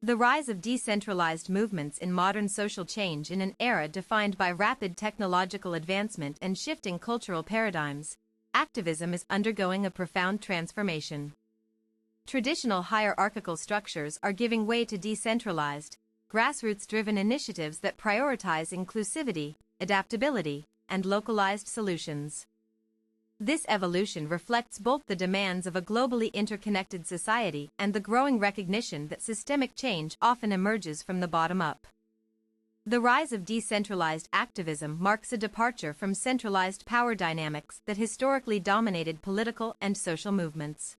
The rise of decentralized movements in modern social change. In an era defined by rapid technological advancement and shifting cultural paradigms, activism is undergoing a profound transformation. Traditional hierarchical structures are giving way to decentralized, grassroots-driven initiatives that prioritize inclusivity, adaptability, and localized solutions. This evolution reflects both the demands of a globally interconnected society and the growing recognition that systemic change often emerges from the bottom up. The rise of decentralized activism marks a departure from centralized power dynamics that historically dominated political and social movements.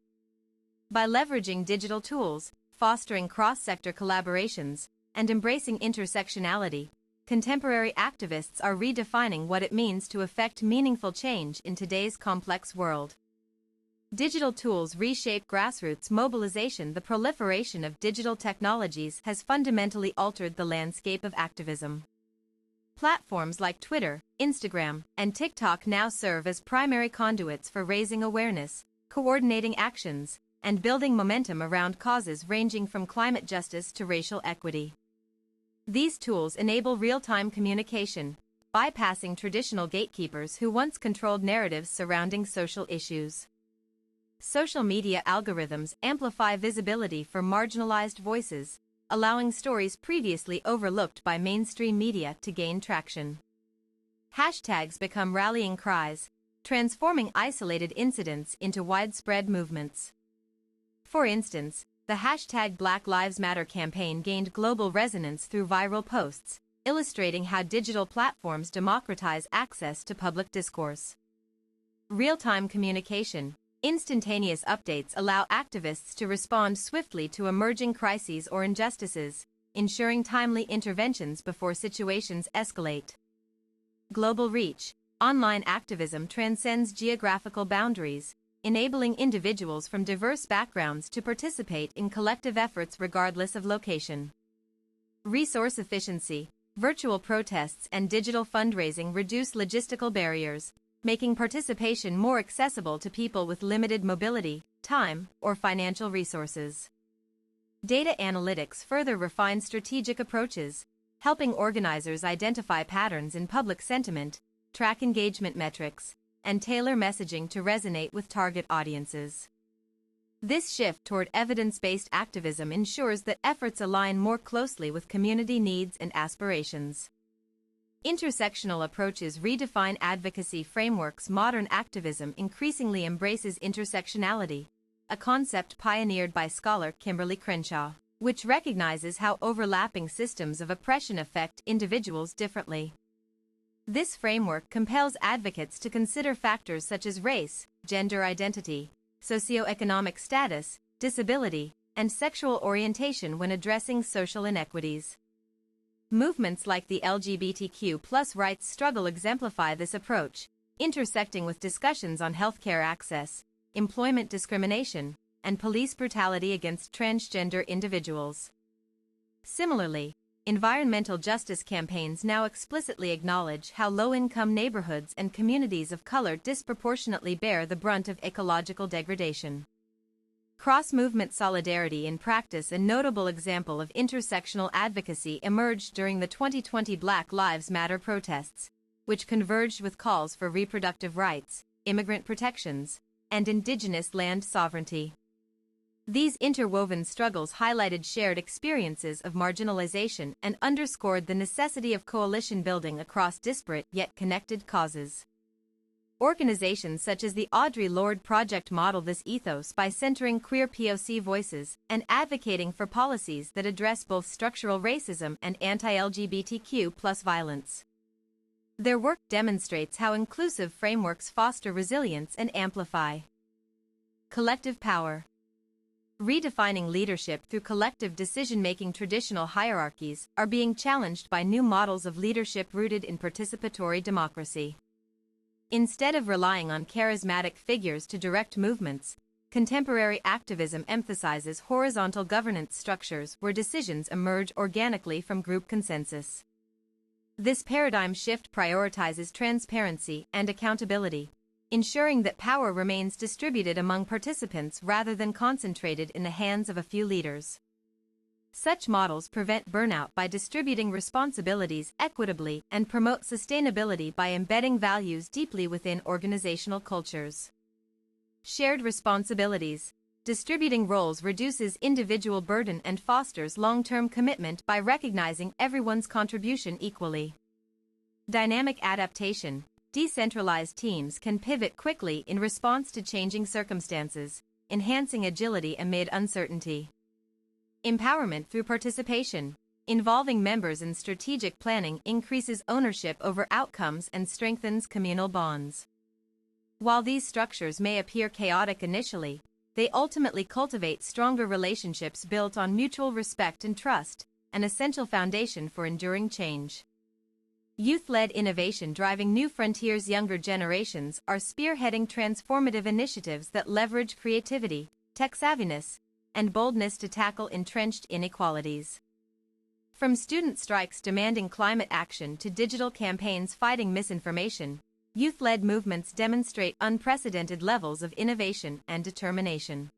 By leveraging digital tools, fostering cross-sector collaborations, and embracing intersectionality, contemporary activists are redefining what it means to effect meaningful change in today's complex world. Digital tools reshape grassroots mobilization. The proliferation of digital technologies has fundamentally altered the landscape of activism. Platforms like Twitter, Instagram, and TikTok now serve as primary conduits for raising awareness, coordinating actions, and building momentum around causes ranging from climate justice to racial equity. These tools enable real-time communication, bypassing traditional gatekeepers who once controlled narratives surrounding social issues. Social media algorithms amplify visibility for marginalized voices, allowing stories previously overlooked by mainstream media to gain traction. Hashtags become rallying cries, transforming isolated incidents into widespread movements. For instance, the hashtag Black Lives Matter campaign gained global resonance through viral posts, illustrating how digital platforms democratize access to public discourse. Real-time communication, instantaneous updates allow activists to respond swiftly to emerging crises or injustices, ensuring timely interventions before situations escalate. Global reach, online activism transcends geographical boundaries, enabling individuals from diverse backgrounds to participate in collective efforts regardless of location. Resource efficiency, virtual protests and digital fundraising reduce logistical barriers, making participation more accessible to people with limited mobility, time, or financial resources. Data analytics further refine strategic approaches, helping organizers identify patterns in public sentiment, track engagement metrics, and tailor messaging to resonate with target audiences. This shift toward evidence-based activism ensures that efforts align more closely with community needs and aspirations. Intersectional approaches redefine advocacy frameworks. Modern activism increasingly embraces intersectionality, a concept pioneered by scholar Kimberly Crenshaw, which recognizes how overlapping systems of oppression affect individuals differently. This framework compels advocates to consider factors such as race, gender identity, socioeconomic status, disability, and sexual orientation when addressing social inequities. Movements like the LGBTQ+ rights struggle exemplify this approach, intersecting with discussions on healthcare access, employment discrimination, and police brutality against transgender individuals. Similarly, environmental justice campaigns now explicitly acknowledge how low-income neighborhoods and communities of color disproportionately bear the brunt of ecological degradation. Cross-movement solidarity in practice. A notable example of intersectional advocacy emerged during the 2020 Black Lives Matter protests, which converged with calls for reproductive rights, immigrant protections, and indigenous land sovereignty. These interwoven struggles highlighted shared experiences of marginalization and underscored the necessity of coalition building across disparate yet connected causes. Organizations such as the Audre Lorde Project model this ethos by centering queer POC voices and advocating for policies that address both structural racism and anti-LGBTQ+ violence. Their work demonstrates how inclusive frameworks foster resilience and amplify collective power. Redefining leadership through collective decision-making. Traditional hierarchies are being challenged by new models of leadership rooted in participatory democracy. Instead of relying on charismatic figures to direct movements, contemporary activism emphasizes horizontal governance structures where decisions emerge organically from group consensus. This paradigm shift prioritizes transparency and accountability, ensuring that power remains distributed among participants rather than concentrated in the hands of a few leaders. Such models prevent burnout by distributing responsibilities equitably and promote sustainability by embedding values deeply within organizational cultures. Shared responsibilities. Distributing roles reduces individual burden and fosters long-term commitment by recognizing everyone's contribution equally. Dynamic adaptation. Decentralized teams can pivot quickly in response to changing circumstances, enhancing agility amid uncertainty. Empowerment through participation. Involving members in strategic planning increases ownership over outcomes and strengthens communal bonds. While these structures may appear chaotic initially, they ultimately cultivate stronger relationships built on mutual respect and trust, an essential foundation for enduring change. Youth-led innovation driving new frontiers. Younger generations are spearheading transformative initiatives that leverage creativity, tech savviness, and boldness to tackle entrenched inequalities. From student strikes demanding climate action to digital campaigns fighting misinformation, youth-led movements demonstrate unprecedented levels of innovation and determination.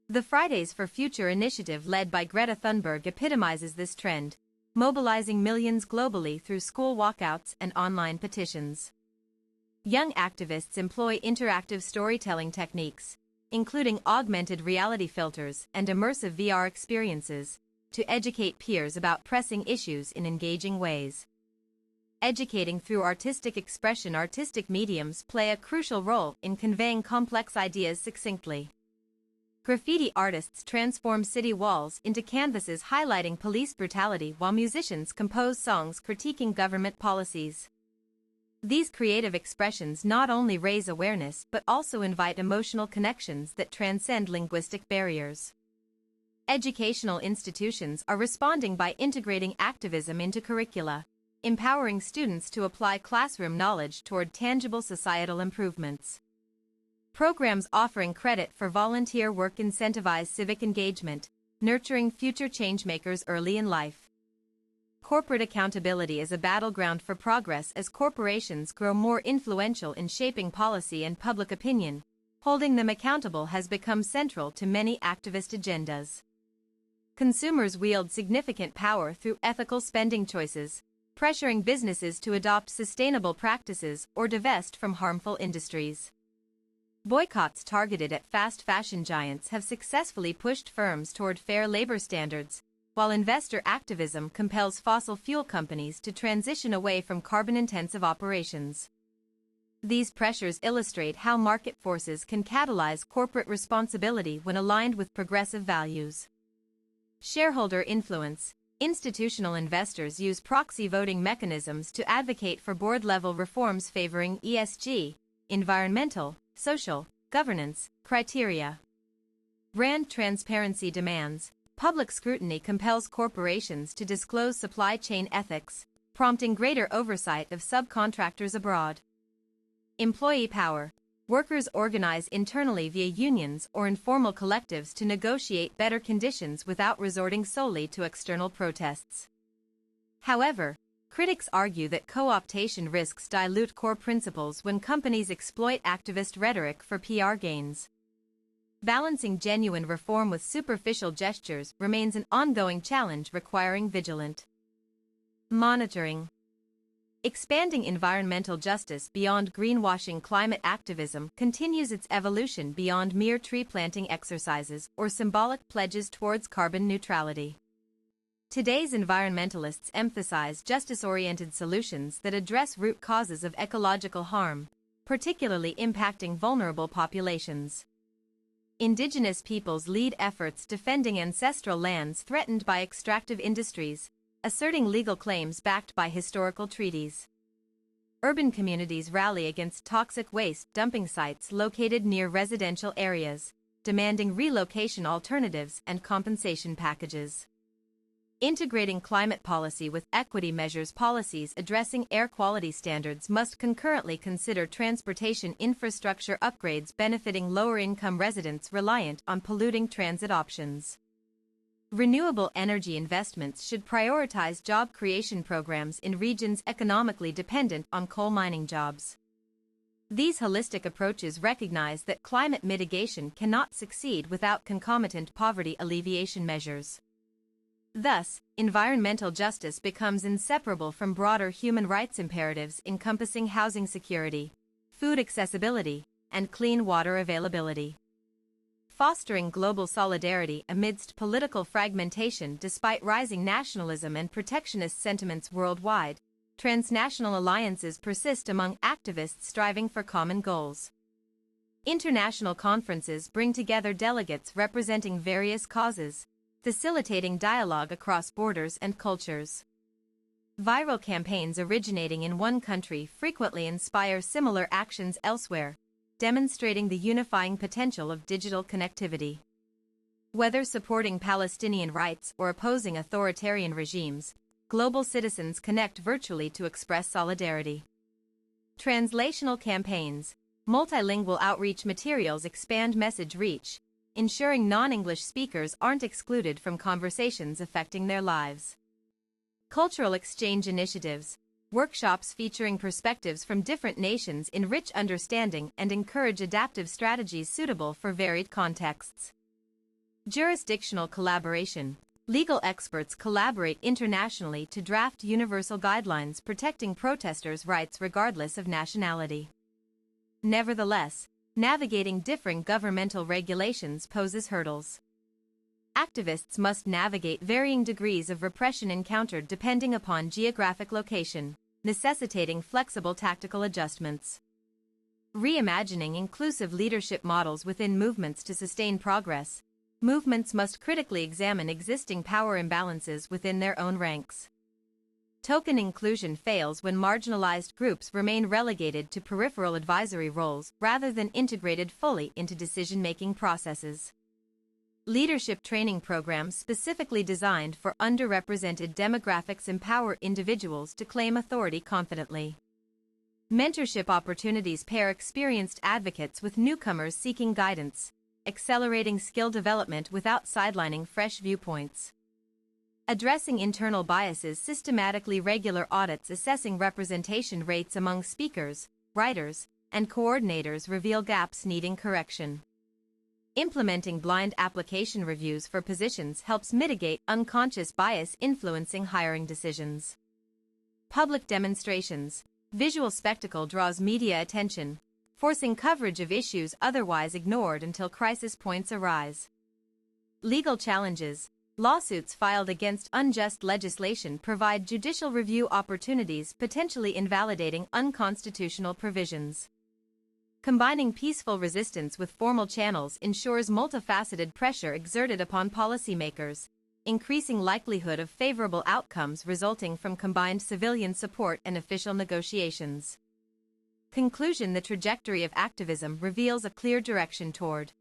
The Fridays for Future initiative led by Greta Thunberg epitomizes this trend, mobilizing millions globally through school walkouts and online petitions. Young activists employ interactive storytelling techniques, including augmented reality filters and immersive VR experiences, to educate peers about pressing issues in engaging ways. Educating through artistic expression. Artistic mediums play a crucial role in conveying complex ideas succinctly. Graffiti artists transform city walls into canvases highlighting police brutality, while musicians compose songs critiquing government policies. These creative expressions not only raise awareness but also invite emotional connections that transcend linguistic barriers. Educational institutions are responding by integrating activism into curricula, empowering students to apply classroom knowledge toward tangible societal improvements. Programs offering credit for volunteer work incentivize civic engagement, nurturing future changemakers early in life. Corporate accountability is a battleground for progress as corporations grow more influential in shaping policy and public opinion. Holding them accountable has become central to many activist agendas. Consumers wield significant power through ethical spending choices, pressuring businesses to adopt sustainable practices or divest from harmful industries. Boycotts targeted at fast fashion giants have successfully pushed firms toward fair labor standards, while investor activism compels fossil fuel companies to transition away from carbon-intensive operations. These pressures illustrate how market forces can catalyze corporate responsibility when aligned with progressive values. Shareholder influence. Institutional investors use proxy voting mechanisms to advocate for board-level reforms favoring ESG, environmental, social, governance criteria. Brand transparency demands. Public scrutiny compels corporations to disclose supply chain ethics, prompting greater oversight of subcontractors abroad. Employee power. Workers organize internally via unions or informal collectives to negotiate better conditions without resorting solely to external protests. However, critics argue that co-optation risks dilute core principles when companies exploit activist rhetoric for PR gains. Balancing genuine reform with superficial gestures remains an ongoing challenge requiring vigilant monitoring. Expanding environmental justice beyond greenwashing. Climate activism continues its evolution beyond mere tree planting exercises or symbolic pledges towards carbon neutrality. Today's environmentalists emphasize justice-oriented solutions that address root causes of ecological harm, particularly impacting vulnerable populations. Indigenous peoples lead efforts defending ancestral lands threatened by extractive industries, asserting legal claims backed by historical treaties. Urban communities rally against toxic waste dumping sites located near residential areas, demanding relocation alternatives and compensation packages. Integrating climate policy with equity measures. Policies addressing air quality standards must concurrently consider transportation infrastructure upgrades benefiting lower-income residents reliant on polluting transit options. Renewable energy investments should prioritize job creation programs in regions economically dependent on coal mining jobs. These holistic approaches recognize that climate mitigation cannot succeed without concomitant poverty alleviation measures. Thus, environmental justice becomes inseparable from broader human rights imperatives encompassing housing security, food accessibility, and clean water availability. Fostering global solidarity amidst political fragmentation despite rising nationalism and protectionist sentiments worldwide, transnational alliances persist among activists striving for common goals. International conferences bring together delegates representing various causes, facilitating dialogue across borders and cultures. Viral campaigns originating in one country frequently inspire similar actions elsewhere, demonstrating the unifying potential of digital connectivity. Whether supporting Palestinian rights or opposing authoritarian regimes, global citizens connect virtually to express solidarity. Translational campaigns, multilingual outreach materials expand message reach, ensuring non-English speakers aren't excluded from conversations affecting their lives. Cultural exchange initiatives, workshops featuring perspectives from different nations enrich understanding and encourage adaptive strategies suitable for varied contexts. Jurisdictional collaboration. Legal experts collaborate internationally to draft universal guidelines protecting protesters' rights regardless of nationality. Nevertheless, navigating differing governmental regulations poses hurdles. Activists must navigate varying degrees of repression encountered depending upon geographic location, necessitating flexible tactical adjustments. Reimagining inclusive leadership models within movements to sustain progress, movements must critically examine existing power imbalances within their own ranks. Token inclusion fails when marginalized groups remain relegated to peripheral advisory roles rather than integrated fully into decision-making processes. Leadership training programs specifically designed for underrepresented demographics empower individuals to claim authority confidently. Mentorship opportunities pair experienced advocates with newcomers seeking guidance, accelerating skill development without sidelining fresh viewpoints. Addressing internal biases systematically, regular audits assessing representation rates among speakers, writers, and coordinators reveal gaps needing correction. Implementing blind application reviews for positions helps mitigate unconscious bias influencing hiring decisions. Public demonstrations. Visual spectacle draws media attention, forcing coverage of issues otherwise ignored until crisis points arise. Legal challenges. Lawsuits filed against unjust legislation provide judicial review opportunities, potentially invalidating unconstitutional provisions. Combining peaceful resistance with formal channels ensures multifaceted pressure exerted upon policymakers, increasing likelihood of favorable outcomes resulting from combined civilian support and official negotiations. Conclusion. The trajectory of activism reveals a clear direction toward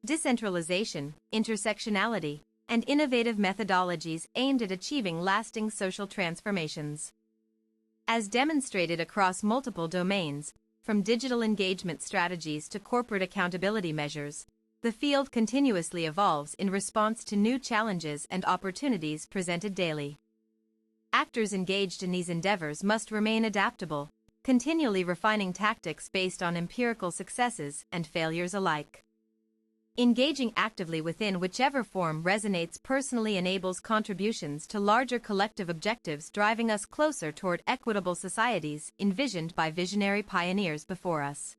decentralization, intersectionality, and innovative methodologies aimed at achieving lasting social transformations. As demonstrated across multiple domains, from digital engagement strategies to corporate accountability measures, the field continuously evolves in response to new challenges and opportunities presented daily. Actors engaged in these endeavors must remain adaptable, continually refining tactics based on empirical successes and failures alike. Engaging actively within whichever form resonates personally enables contributions to larger collective objectives, driving us closer toward equitable societies envisioned by visionary pioneers before us.